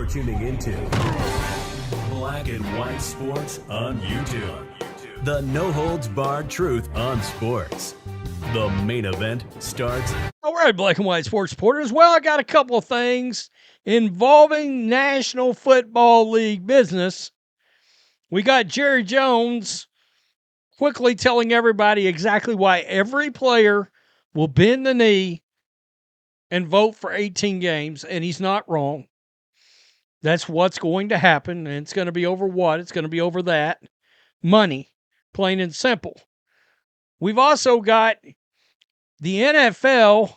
You're tuning into Black and White Sports on YouTube. The no-holds-barred truth on sports. The main event starts. All right, Black and White Sports supporters. Well, I got a couple of things involving National Football League business. We got Jerry Jones quickly telling everybody exactly why every player will bend the knee and vote for 18 games, and he's not wrong. That's what's going to happen, and it's going to be over what? It's going to be over that. Money, plain and simple. We've also got the NFL,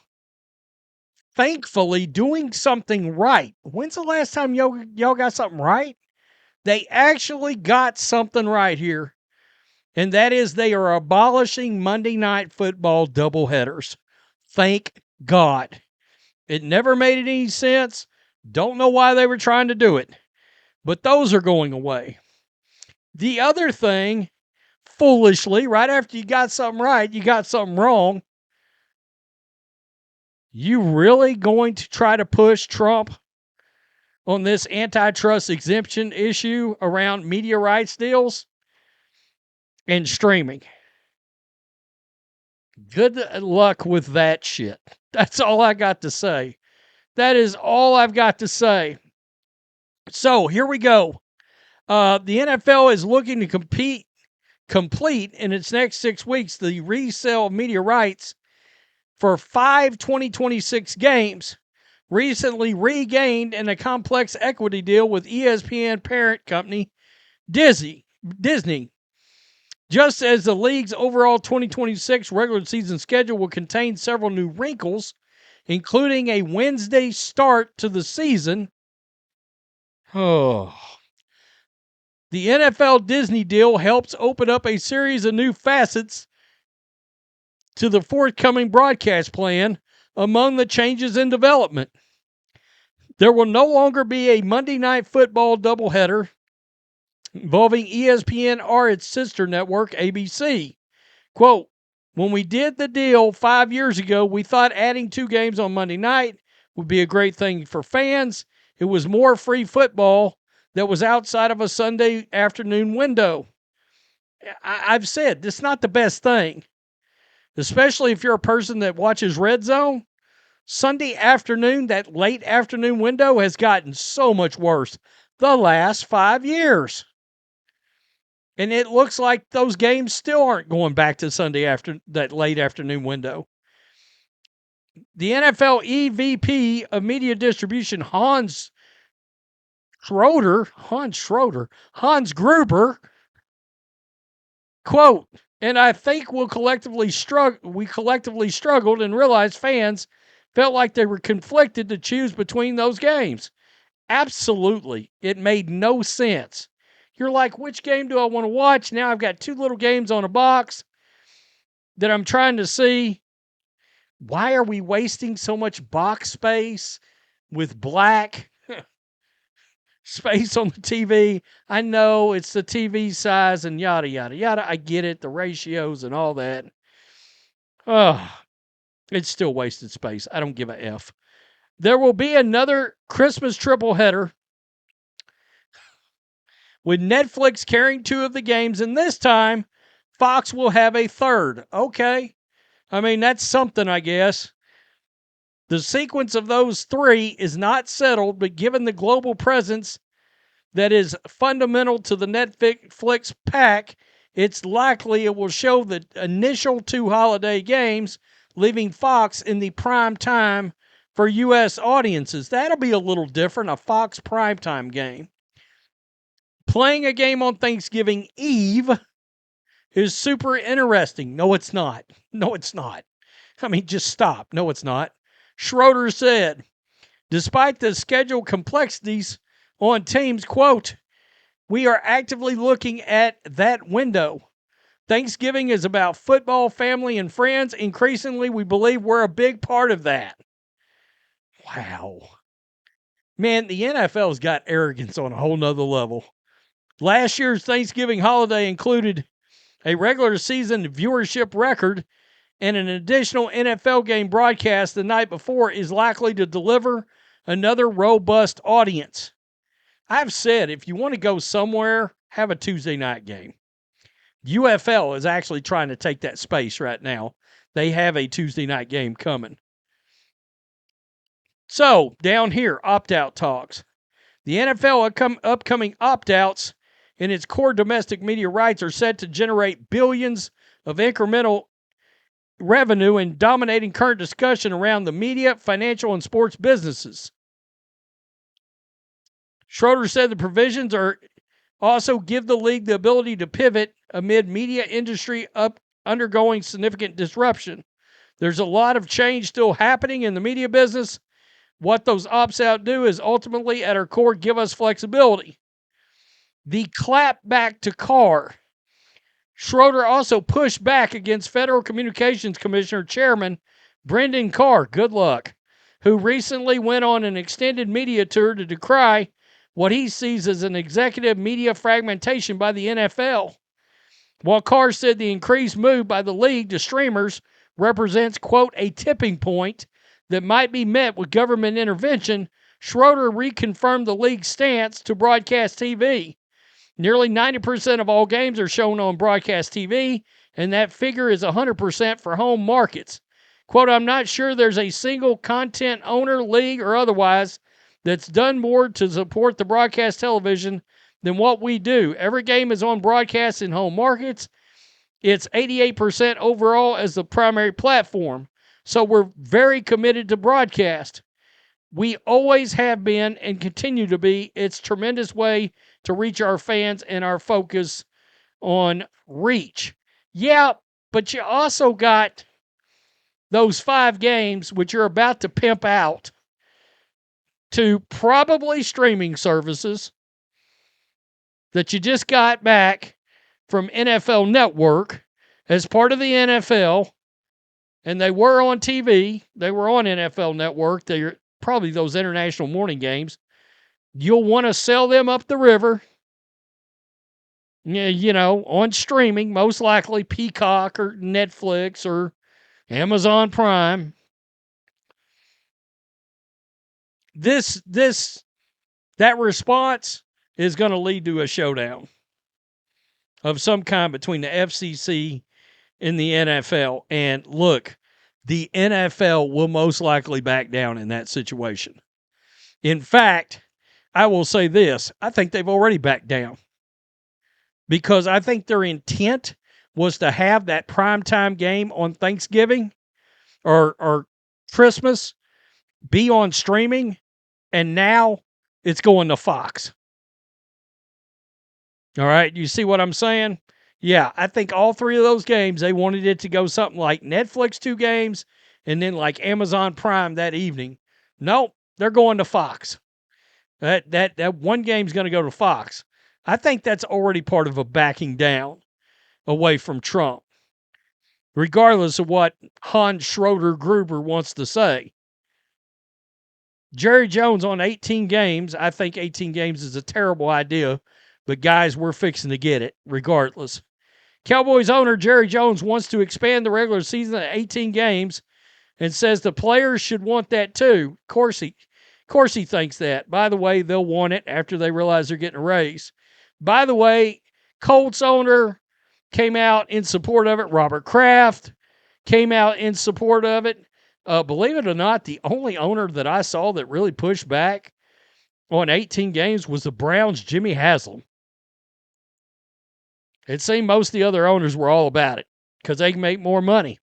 thankfully, doing something right. When's the last time y'all got something right? They actually got something right here, and that is they are abolishing Monday Night Football doubleheaders. Thank God. It never made any sense. Don't know why they were trying to do it, but those are going away. The other thing, foolishly, right after you got something right, you got something wrong. You really going to try to push Trump on this antitrust exemption issue around media rights deals and streaming? Good luck with that shit. That's all I got to say. That is all I've got to say. So here we go. The NFL is looking to complete in its next 6 weeks the resale of media rights for 5 2026 games, recently regained in a complex equity deal with ESPN parent company Disney. Just as the league's overall 2026 regular season schedule will contain several new wrinkles, including a Wednesday start to the season. Oh. The NFL Disney deal helps open up a series of new facets to the forthcoming broadcast plan. Among the changes in development, there will no longer be a Monday Night Football doubleheader involving ESPN or its sister network, ABC. Quote, when we did the deal 5 years ago, we thought adding 2 games on Monday night would be a great thing for fans. It was more free football that was outside of a Sunday afternoon window. I've said, this is not the best thing, especially if you're a person that watches Red Zone. Sunday afternoon, that late afternoon window has gotten so much worse the last 5 years. And it looks like those games still aren't going back to Sunday after that late afternoon window. The NFL EVP of Media Distribution, Hans Gruber, quote, and I think we collectively struggled and realized fans felt like they were conflicted to choose between those games. Absolutely. It made no sense. You're like, which game do I want to watch? Now I've got 2 little games on a box that I'm trying to see. Why are we wasting so much box space with black space on the TV? I know it's the TV size and yada, yada, yada. I get it, the ratios and all that. Oh, it's still wasted space. I don't give a F. There will be another Christmas tripleheader with Netflix carrying 2 of the games, and this time, Fox will have a third. Okay. I mean, that's something, I guess. The sequence of those 3 is not settled, but given the global presence that is fundamental to the Netflix pack, it's likely it will show the initial 2 holiday games, leaving Fox in the prime time for U.S. audiences. That'll be a little different, a Fox primetime game. Playing a game on Thanksgiving Eve is super interesting. No, it's not. No, it's not. I mean, just stop. No, it's not. Schroeder said, despite the schedule complexities on teams, quote, we are actively looking at that window. Thanksgiving is about football, family, and friends. Increasingly, we believe we're a big part of that. Wow. Man, the NFL's got arrogance on a whole nother level. Last year's Thanksgiving holiday included a regular season viewership record, and an additional NFL game broadcast the night before is likely to deliver another robust audience. I've said if you want to go somewhere, have a Tuesday night game. UFL is actually trying to take that space right now. They have a Tuesday night game coming. So, down here, opt-out talks. The NFL upcoming opt-outs in its core domestic media rights are set to generate billions of incremental revenue and dominating current discussion around the media, financial, and sports businesses. Schroeder said the provisions are also give the league the ability to pivot amid media industry undergoing significant disruption. There's a lot of change still happening in the media business. What those opt-out do is ultimately, at our core, give us flexibility. The clap back to Carr. Schroeder also pushed back against Federal Communications Commissioner Chairman Brendan Carr, good luck, who recently went on an extended media tour to decry what he sees as an executive media fragmentation by the NFL. While Carr said the increased move by the league to streamers represents, quote, a tipping point that might be met with government intervention, Schroeder reconfirmed the league's stance to broadcast TV. Nearly 90% of all games are shown on broadcast TV, and that figure is 100% for home markets. Quote, I'm not sure there's a single content owner, league, or otherwise that's done more to support the broadcast television than what we do. Every game is on broadcast in home markets. It's 88% overall as the primary platform. So we're very committed to broadcast. We always have been and continue to be. It's a tremendous way to reach our fans and our focus on reach. Yeah, but you also got those 5 games which you're about to pimp out to probably streaming services that you just got back from NFL Network as part of the NFL, and they were on TV. They were on NFL Network. They're probably those international morning games. You'll want to sell them up the river, on streaming, most likely Peacock or Netflix or Amazon Prime. That response is going to lead to a showdown of some kind between the FCC and the NFL. And look, the NFL will most likely back down in that situation. In fact, I will say this. I think they've already backed down because I think their intent was to have that primetime game on Thanksgiving or Christmas be on streaming, and now it's going to Fox. All right, you see what I'm saying? Yeah, I think all 3 of those games, they wanted it to go something like Netflix 2 games and then like Amazon Prime that evening. Nope, they're going to Fox. That one game's going to go to Fox. I think that's already part of a backing down away from Trump, regardless of what Hans Schroeder Gruber wants to say. Jerry Jones on 18 games. I think 18 games is a terrible idea, but guys, we're fixing to get it regardless. Cowboys owner Jerry Jones wants to expand the regular season to 18 games and says the players should want that too. Of course he thinks that. By the way, they'll want it after they realize they're getting a raise. By the way, Colts owner came out in support of it. Robert Kraft came out in support of it. Believe it or not, the only owner that I saw that really pushed back on 18 games was the Browns' Jimmy Haslam. It seemed most of the other owners were all about it because they can make more money.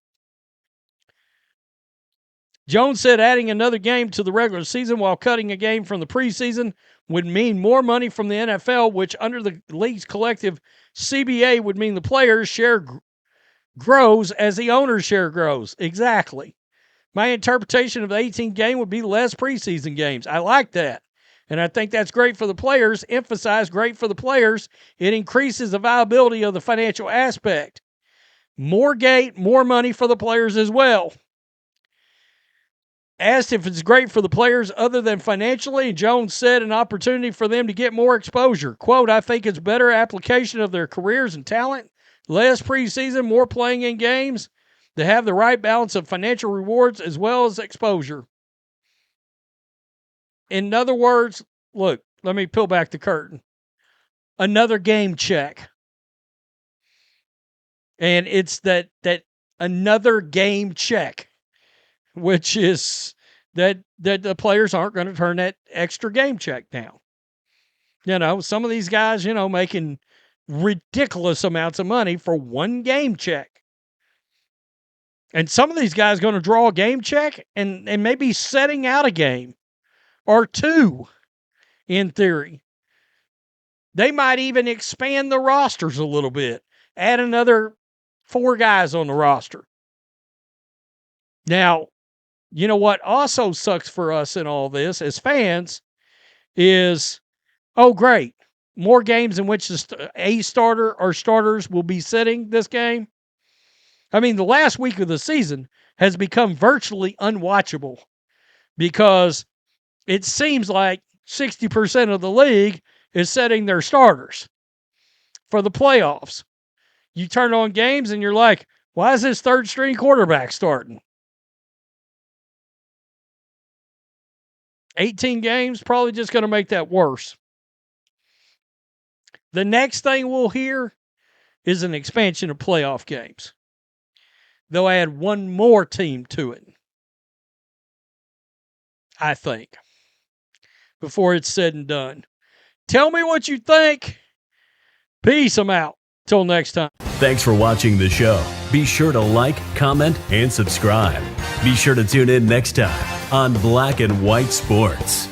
Jones said adding another game to the regular season while cutting a game from the preseason would mean more money from the NFL, which under the league's collective CBA would mean the players' share grows as the owner's share grows. Exactly. My interpretation of the 18 game would be less preseason games. I like that. And I think that's great for the players. Emphasize great for the players. It increases the viability of the financial aspect. More gate, more money for the players as well. Asked if it's great for the players other than financially, Jones said an opportunity for them to get more exposure. Quote, I think it's better application of their careers and talent. Less preseason, more playing in games. They have the right balance of financial rewards as well as exposure. In other words, look, let me peel back the curtain. Another game check. And it's that another game check, which is that the players aren't going to turn that extra game check down. Some of these guys, making ridiculous amounts of money for one game check. And some of these guys going to draw a game check and maybe setting out a game or two, in theory. They might even expand the rosters a little bit, add another 4 guys on the roster. Now, you know what also sucks for us in all this as fans is, oh, great, more games in which a starter or starters will be sitting this game. I mean, the last week of the season has become virtually unwatchable because it seems like 60% of the league is setting their starters for the playoffs. You turn on games and you're like, why is this third string quarterback starting? 18 games, probably just going to make that worse. The next thing we'll hear is an expansion of playoff games. They'll add one more team to it, I think, before it's said and done. Tell me what you think. Peace. I'm out. Till next time. Thanks for watching the show. Be sure to like, comment, and subscribe. Be sure to tune in next time on Black and White Sports.